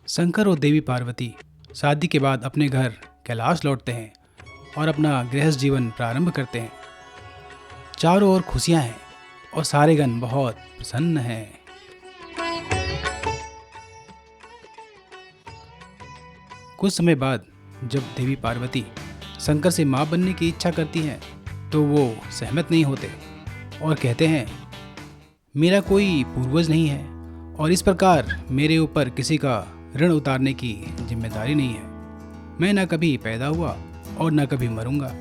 शंकर और देवी पार्वती शादी के बाद अपने घर कैलाश लौटते हैं और अपना गृहस्थ जीवन प्रारंभ करते हैं। चारों ओर खुशियां हैं और सारे गण बहुत प्रसन्न हैं। कुछ समय बाद जब देवी पार्वती शंकर से मां बनने की इच्छा करती हैं तो वो सहमत नहीं होते और कहते हैं, मेरा कोई पूर्वज नहीं है और इस प्रकार मेरे ऊपर किसी का ऋण उतारने की जिम्मेदारी नहीं है। मैं न कभी पैदा हुआ और न कभी मरूंगा,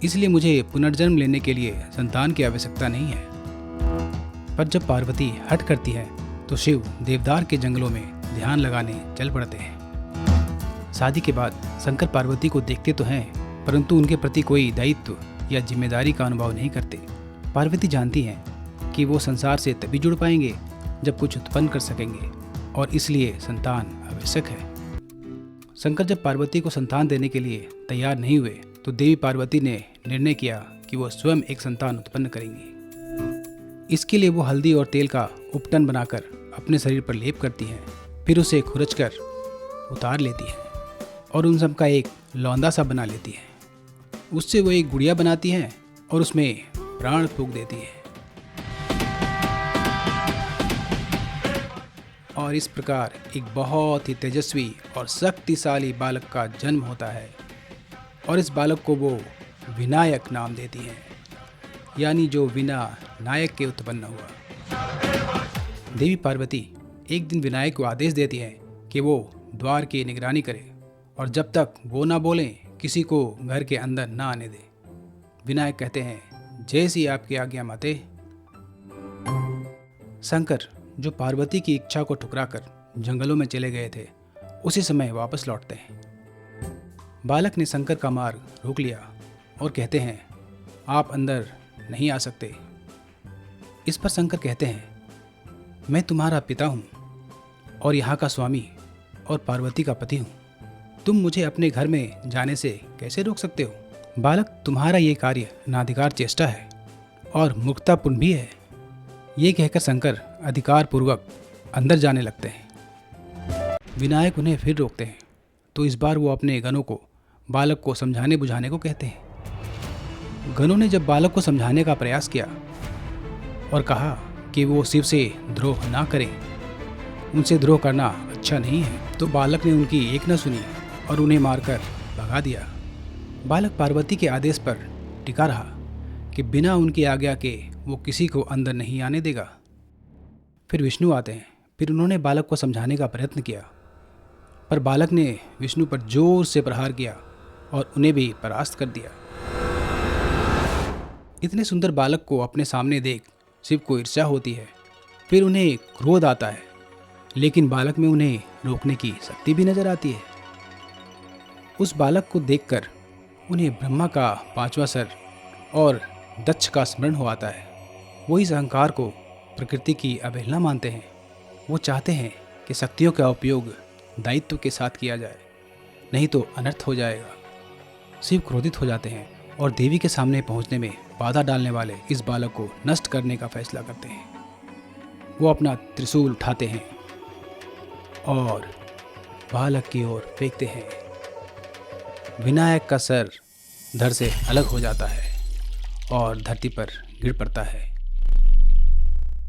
इसलिए मुझे पुनर्जन्म लेने के लिए संतान की आवश्यकता नहीं है। पर जब पार्वती हट करती है तो शिव देवदार के जंगलों में ध्यान लगाने चल पड़ते हैं। शादी के बाद शंकर पार्वती को देखते तो हैं, परंतु उनके प्रति कोई दायित्व या जिम्मेदारी का अनुभव नहीं करते। पार्वती जानती हैं कि वो संसार से तभी जुड़ पाएंगे जब कुछ उत्पन्न कर सकेंगे और इसलिए संतान आवश्यक है। शंकर जब पार्वती को संतान देने के लिए तैयार नहीं हुए तो देवी पार्वती ने निर्णय किया कि वो स्वयं एक संतान उत्पन्न करेंगी। इसके लिए वो हल्दी और तेल का उपटन बनाकर अपने शरीर पर लेप करती हैं, फिर उसे खुरचकर उतार लेती हैं और उन सब का एक लौंदा सा बना लेती हैं। उससे वो एक गुड़िया बनाती हैं और उसमें प्राण फूंक देती हैं और इस प्रकार एक बहुत ही तेजस्वी और शक्तिशाली बालक का जन्म होता है और इस बालक को वो विनायक नाम देती हैं, यानी जो बिना नायक के उत्पन्न हुआ। देवी पार्वती एक दिन विनायक को आदेश देती हैं कि वो द्वार की निगरानी करे और जब तक वो ना बोलें किसी को घर के अंदर ना आने दे। विनायक कहते हैं, जैसी आपकी आज्ञा माते। शंकर जो पार्वती की इच्छा को ठुकराकर जंगलों में चले गए थे, उसी समय वापस लौटते हैं। बालक ने शंकर का मार्ग रोक लिया और कहते हैं, आप अंदर नहीं आ सकते। इस पर शंकर कहते हैं, मैं तुम्हारा पिता हूँ और यहाँ का स्वामी और पार्वती का पति हूँ। तुम मुझे अपने घर में जाने से कैसे रोक सकते हो? बालक, तुम्हारा ये कार्य अनाधिकार चेष्टा है और मूर्खतापूर्ण भी है। ये कहकर शंकर अधिकार पूर्वक अंदर जाने लगते हैं। विनायक उन्हें फिर रोकते हैं तो इस बार वो अपने गणों को बालक को समझाने बुझाने को कहते हैं। गणों ने जब बालक को समझाने का प्रयास किया और कहा कि वो शिव से द्रोह ना करें, उनसे द्रोह करना अच्छा नहीं है, तो बालक ने उनकी एक न सुनी और उन्हें मारकर भगा दिया। बालक पार्वती के आदेश पर टिका रहा कि बिना उनकी आज्ञा के वो किसी को अंदर नहीं आने देगा। फिर विष्णु आते हैं। फिर उन्होंने बालक को समझाने का प्रयत्न किया, पर बालक ने विष्णु पर जोर से प्रहार किया और उन्हें भी परास्त कर दिया। इतने सुंदर बालक को अपने सामने देख शिव को ईर्ष्या होती है। फिर उन्हें क्रोध आता है, लेकिन बालक में उन्हें रोकने की शक्ति भी नजर आती है। उस बालक को देखकर उन्हें ब्रह्मा का 5वां सर और दक्ष का स्मरण हो आता है। वो इस अहंकार को प्रकृति की अवहेलना मानते हैं। वो चाहते हैं कि शक्तियों का उपयोग दायित्व के साथ किया जाए, नहीं तो अनर्थ हो जाएगा। शिव क्रोधित हो जाते हैं और देवी के सामने पहुंचने में बाधा डालने वाले इस बालक को नष्ट करने का फैसला करते हैं। वो अपना त्रिशूल उठाते हैं और बालक की ओर फेंकते हैं। विनायक का सर धड़ से अलग हो जाता है और धरती पर गिर पड़ता है।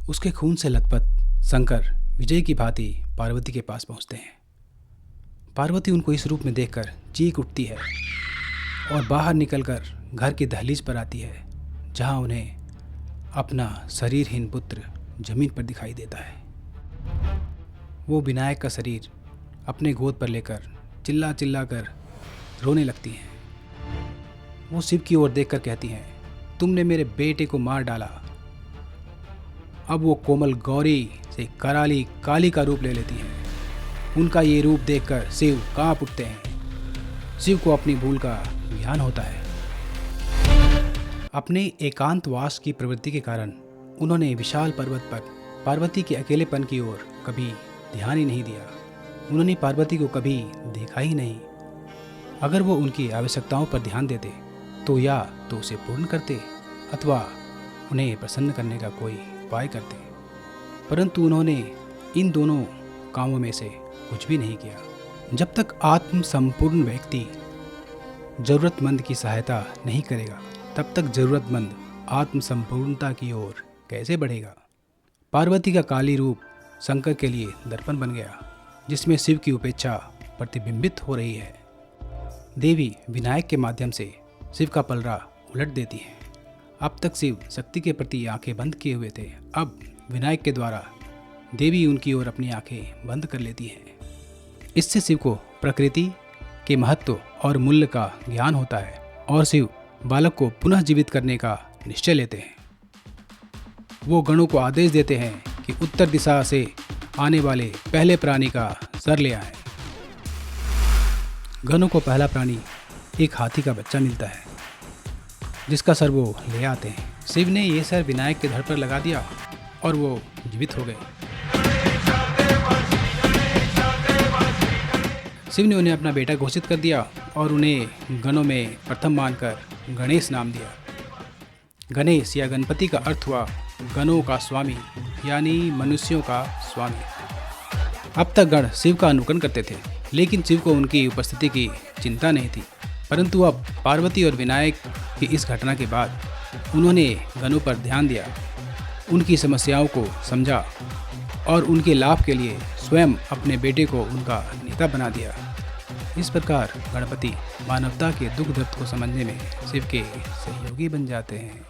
उसके खून से लथपथ शंकर विजय की भांति पार्वती के पास पहुंचते हैं। पार्वती उनको इस रूप में देखकर चीख उठती है और बाहर निकलकर घर की दहलीज पर आती है, जहां उन्हें अपना शरीरहीन पुत्र जमीन पर दिखाई देता है। वो विनायक का शरीर अपने गोद पर लेकर चिल्ला चिल्ला कर रोने लगती हैं। वो शिव की ओर देखकर कहती हैं, तुमने मेरे बेटे को मार डाला। अब वो कोमल गौरी से कराली काली का रूप ले लेती हैं। उनका ये रूप देखकर शिव कांप उठते हैं। शिव को अपनी भूल का ज्ञान होता है। अपने एकांतवास की प्रवृत्ति के कारण उन्होंने विशाल पर्वत पर पार्वती के अकेलेपन की ओर कभी ध्यान ही नहीं दिया। उन्होंने पार्वती को कभी देखा ही नहीं। अगर वो उनकी आवश्यकताओं पर ध्यान देते तो या तो उसे पूर्ण करते अथवा उन्हें प्रसन्न करने का कोई उपाय करते, परंतु उन्होंने इन दोनों कामों में से कुछ भी नहीं किया। जब तक आत्म संपूर्ण व्यक्ति जरूरतमंद की सहायता नहीं करेगा, तब तक जरूरतमंद आत्म संपूर्णता की ओर कैसे बढ़ेगा। पार्वती का काली रूप शंकर के लिए दर्पण बन गया, जिसमें शिव की उपेक्षा प्रतिबिंबित हो रही है। देवी विनायक के माध्यम से शिव का पलड़ा उलट देती है। अब तक शिव शक्ति के प्रति आंखें बंद किए हुए थे, अब विनायक के द्वारा देवी उनकी ओर अपनी आंखें बंद कर लेती है। इससे शिव को प्रकृति के महत्व और मूल्य का ज्ञान होता है और शिव बालक को पुनः जीवित करने का निश्चय लेते हैं। वो गणों को आदेश देते हैं कि उत्तर दिशा से आने वाले पहले प्राणी का सर ले आए। गणों को पहला प्राणी एक हाथी का बच्चा मिलता है, जिसका सर वो ले आते हैं। शिव ने ये सर विनायक के धड़ पर लगा दिया और वो जीवित हो गए। शिव ने उन्हें अपना बेटा घोषित कर दिया और उन्हें गणों में प्रथम मानकर गणेश नाम दिया। गणेश या गणपति का अर्थ हुआ गणों का स्वामी, यानी मनुष्यों का स्वामी। अब तक गण शिव का अनुकरण करते थे, लेकिन शिव को उनकी उपस्थिति की चिंता नहीं थी। परंतु अब पार्वती और विनायक की इस घटना के बाद उन्होंने गणों पर ध्यान दिया, उनकी समस्याओं को समझा और उनके लाभ के लिए स्वयं अपने बेटे को उनका नेता बना दिया। इस प्रकार गणपति मानवता के दुख दर्द को समझने में शिव के सहयोगी बन जाते हैं।